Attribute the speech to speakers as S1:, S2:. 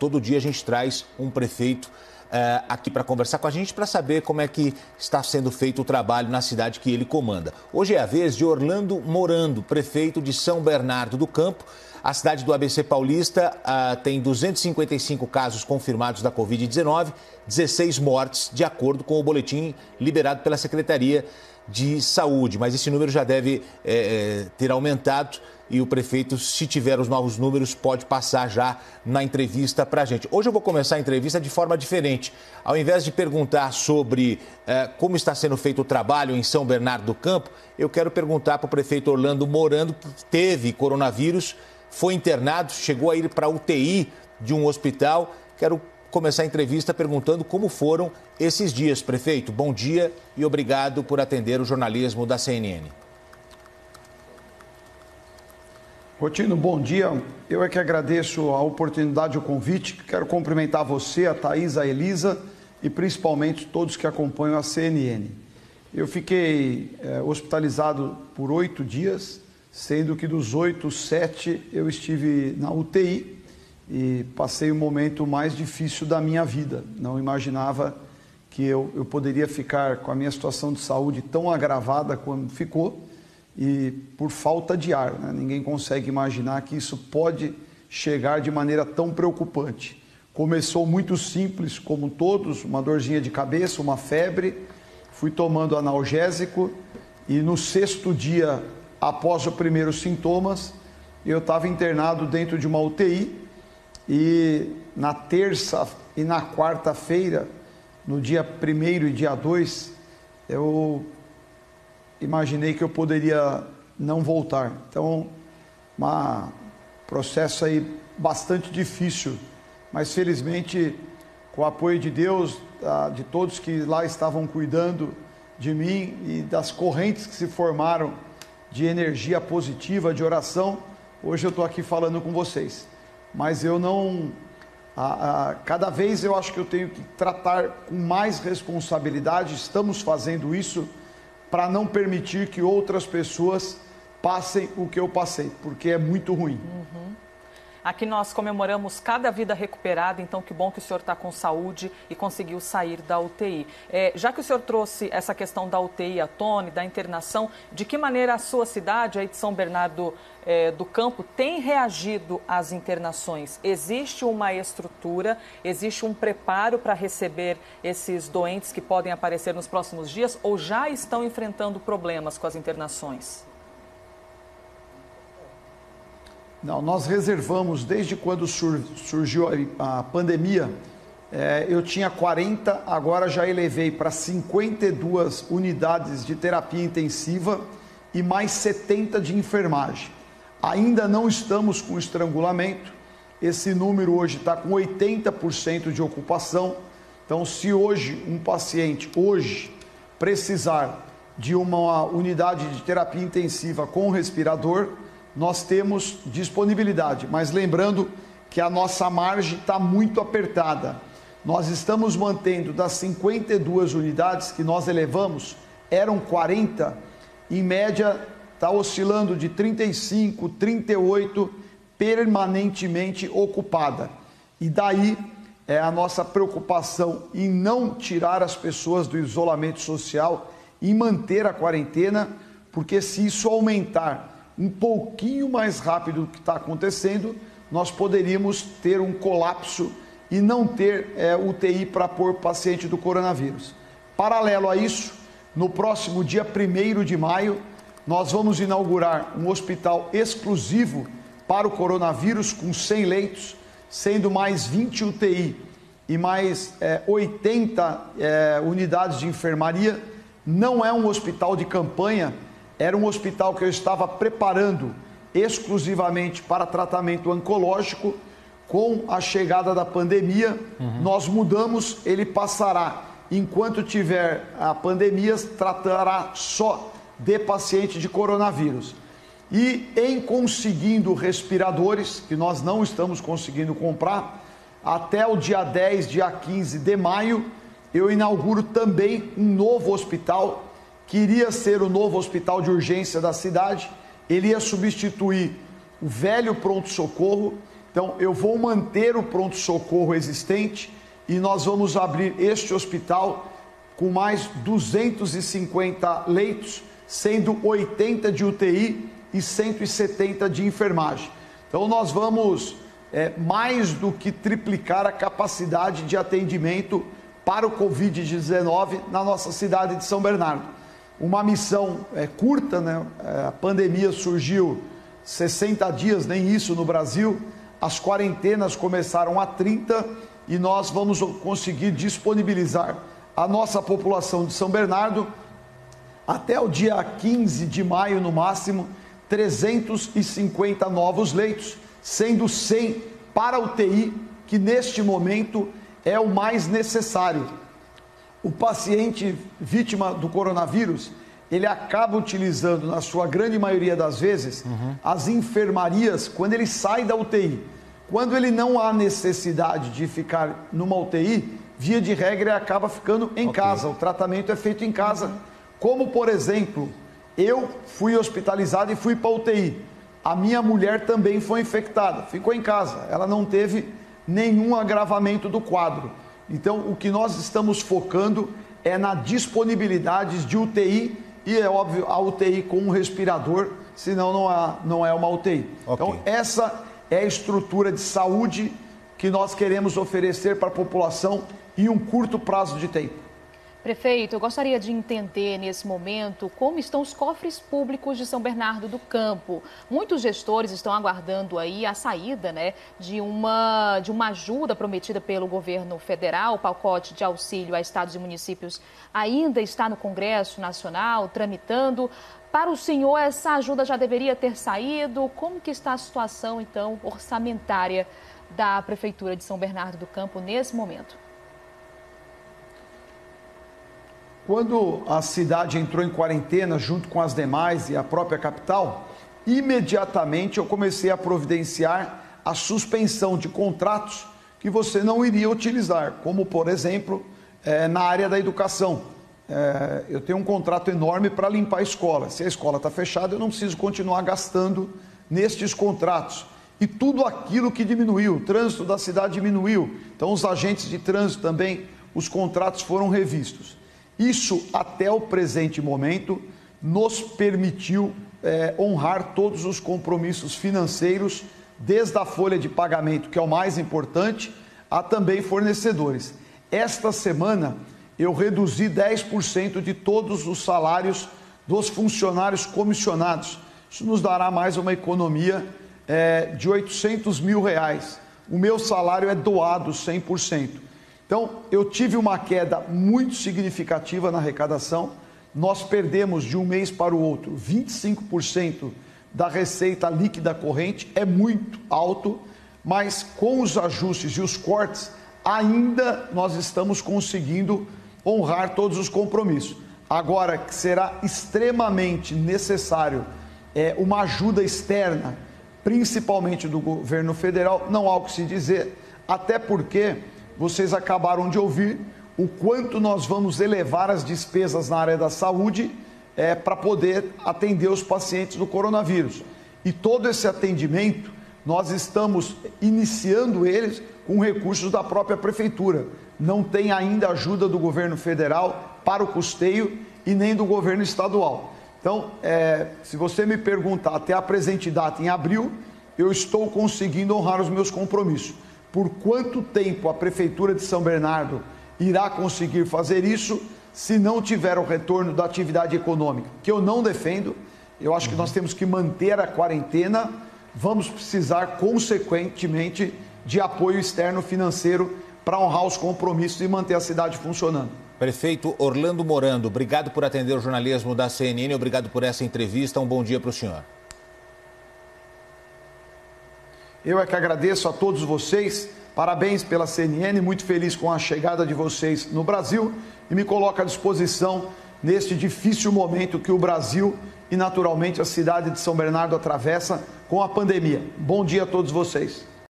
S1: Todo dia a gente traz um prefeito aqui para conversar com a gente, para saber como é que está sendo feito o trabalho na cidade que ele comanda. Hoje é a vez de Orlando Morando, prefeito de São Bernardo do Campo. A cidade do ABC Paulista tem 255 casos confirmados da Covid-19, 16 mortes, de acordo com o boletim liberado pela Secretaria de Saúde. Mas esse número já deve ter aumentado e o prefeito, se tiver os novos números, pode passar já na entrevista para a gente. Hoje eu vou começar a entrevista de forma diferente. Ao invés de perguntar sobre como está sendo feito o trabalho em São Bernardo do Campo, eu quero perguntar para o prefeito Orlando Morando, que teve coronavírus, foi internado, chegou a ir para a UTI de um hospital. Quero começar a entrevista perguntando como foram esses dias. Prefeito, bom dia e obrigado por atender o jornalismo da CNN.
S2: Rotino, bom dia. Eu é que agradeço a oportunidade e o convite. Quero cumprimentar você, a Thaís, a Elisa e principalmente todos que acompanham a CNN. Eu fiquei hospitalizado por 8 dias, sendo que dos 8, 7 eu estive na UTI e passei o momento mais difícil da minha vida. Não imaginava que eu poderia ficar com a minha situação de saúde tão agravada como ficou e por falta de ar, né? Ninguém consegue imaginar que isso pode chegar de maneira tão preocupante. Começou muito simples, como todos, uma dorzinha de cabeça, uma febre, fui tomando analgésico e no 6º dia após os primeiros sintomas, eu estava internado dentro de uma UTI e na terça e na quarta-feira, no dia 1º e dia 2, eu imaginei que eu poderia não voltar. Então, um processo aí bastante difícil, mas felizmente, com o apoio de Deus, de todos que lá estavam cuidando de mim e das correntes que se formaram de energia positiva, de oração, hoje eu estou aqui falando com vocês. Mas eu não... cada vez eu acho que eu tenho que tratar com mais responsabilidade, estamos fazendo isso para não permitir que outras pessoas passem o que eu passei, porque é muito ruim.
S3: Aqui nós comemoramos cada vida recuperada, então que bom que o senhor está com saúde e conseguiu sair da UTI. Já que o senhor trouxe essa questão da UTI à tona, da internação, de que maneira a sua cidade, aí de São Bernardo do Campo, tem reagido às internações? Existe uma estrutura, existe um preparo para receber esses doentes que podem aparecer nos próximos dias ou já estão enfrentando problemas com as internações?
S2: Não, nós reservamos, desde quando surgiu a pandemia, eu tinha 40, agora já elevei para 52 unidades de terapia intensiva e mais 70 de enfermagem. Ainda não estamos com estrangulamento, esse número hoje está com 80% de ocupação. Então, se hoje um paciente, precisar de uma unidade de terapia intensiva com respirador, nós temos disponibilidade, mas lembrando que a nossa margem está muito apertada. Nós estamos mantendo das 52 unidades que nós elevamos, eram 40, em média está oscilando de 35, 38 permanentemente ocupada. E daí é a nossa preocupação em não tirar as pessoas do isolamento social, em manter a quarentena, porque se isso aumentar um pouquinho mais rápido do que está acontecendo, nós poderíamos ter um colapso e não ter UTI para pôr paciente do coronavírus. Paralelo a isso, no próximo dia 1º de maio, nós vamos inaugurar um hospital exclusivo para o coronavírus com 100 leitos, sendo mais 20 UTI e mais 80 unidades de enfermaria. Não é um hospital de campanha, era um hospital que eu estava preparando exclusivamente para tratamento oncológico. Com a chegada da pandemia, nós mudamos, ele passará, enquanto tiver a pandemia, tratará só de paciente de coronavírus. E em conseguindo respiradores, que nós não estamos conseguindo comprar, até o dia 10, dia 15 de maio, eu inauguro também um novo hospital, que iria ser o novo hospital de urgência da cidade. Ele ia substituir o velho pronto-socorro Então, eu vou manter o pronto-socorro existente e nós vamos abrir este hospital com mais 250 leitos, sendo 80 de UTI e 170 de enfermagem. Então, nós vamos mais do que triplicar a capacidade de atendimento para o Covid-19 na nossa cidade de São Bernardo. Uma missão curta, né? A pandemia surgiu 60 dias, nem isso no Brasil. As quarentenas começaram a 30 e nós vamos conseguir disponibilizar a nossa população de São Bernardo até o dia 15 de maio, no máximo, 350 novos leitos, sendo 100 para UTI, que neste momento é o mais necessário. O paciente vítima do coronavírus, ele acaba utilizando, na sua grande maioria das vezes, as enfermarias quando ele sai da UTI. Quando ele não há necessidade de ficar numa UTI, via de regra, ele acaba ficando em casa. O tratamento é feito em casa. Como, por exemplo, eu fui hospitalizado e fui para a UTI. A minha mulher também foi infectada, ficou em casa. Ela não teve nenhum agravamento do quadro. Então, o que nós estamos focando é na disponibilidade de UTI e, é óbvio, a UTI com um respirador, senão não é uma UTI. Então, essa é a estrutura de saúde que nós queremos oferecer para a população em um curto prazo de tempo.
S4: Prefeito, eu gostaria de entender nesse momento como estão os cofres públicos de São Bernardo do Campo. Muitos gestores estão aguardando aí a saída, né, de uma ajuda prometida pelo governo federal. O pacote de auxílio a estados e municípios ainda está no Congresso Nacional, tramitando. Para o senhor, essa ajuda já deveria ter saído? Como que está a situação, então, orçamentária da Prefeitura de São Bernardo do Campo nesse momento?
S2: Quando a cidade entrou em quarentena, junto com as demais e a própria capital, imediatamente eu comecei a providenciar a suspensão de contratos que você não iria utilizar, como, por exemplo, na área da educação. Eu tenho um contrato enorme para limpar a escola. Se a escola está fechada, eu não preciso continuar gastando nestes contratos. E tudo aquilo que diminuiu, o trânsito da cidade diminuiu. Então, os agentes de trânsito também, os contratos foram revistos. Isso, até o presente momento, nos permitiu honrar todos os compromissos financeiros, desde a folha de pagamento, que é o mais importante, a também fornecedores. Esta semana, eu reduzi 10% de todos os salários dos funcionários comissionados. Isso nos dará mais uma economia de R$800 mil. O meu salário é doado 100%. Então, eu tive uma queda muito significativa na arrecadação. Nós perdemos de um mês para o outro 25% da receita líquida corrente, é muito alto, mas com os ajustes e os cortes, ainda nós estamos conseguindo honrar todos os compromissos. Agora, que será extremamente necessário uma ajuda externa, principalmente do governo federal, não há o que se dizer, até porque vocês acabaram de ouvir o quanto nós vamos elevar as despesas na área da saúde para poder atender os pacientes do coronavírus. E todo esse atendimento, nós estamos iniciando eles com recursos da própria prefeitura. Não tem ainda ajuda do governo federal para o custeio e nem do governo estadual. Então, se você me perguntar até a presente data, em abril, eu estou conseguindo honrar os meus compromissos. Por quanto tempo a Prefeitura de São Bernardo irá conseguir fazer isso se não tiver o retorno da atividade econômica? Que eu não defendo, eu acho que nós temos que manter a quarentena, vamos precisar, consequentemente, de apoio externo financeiro para honrar os compromissos e manter a cidade funcionando.
S1: Prefeito Orlando Morando, obrigado por atender o jornalismo da CNN, obrigado por essa entrevista, um bom dia para o senhor.
S2: Eu é que agradeço a todos vocês, parabéns pela CNN, muito feliz com a chegada de vocês no Brasil e me coloco à disposição neste difícil momento que o Brasil e naturalmente a cidade de São Bernardo atravessa com a pandemia. Bom dia a todos vocês.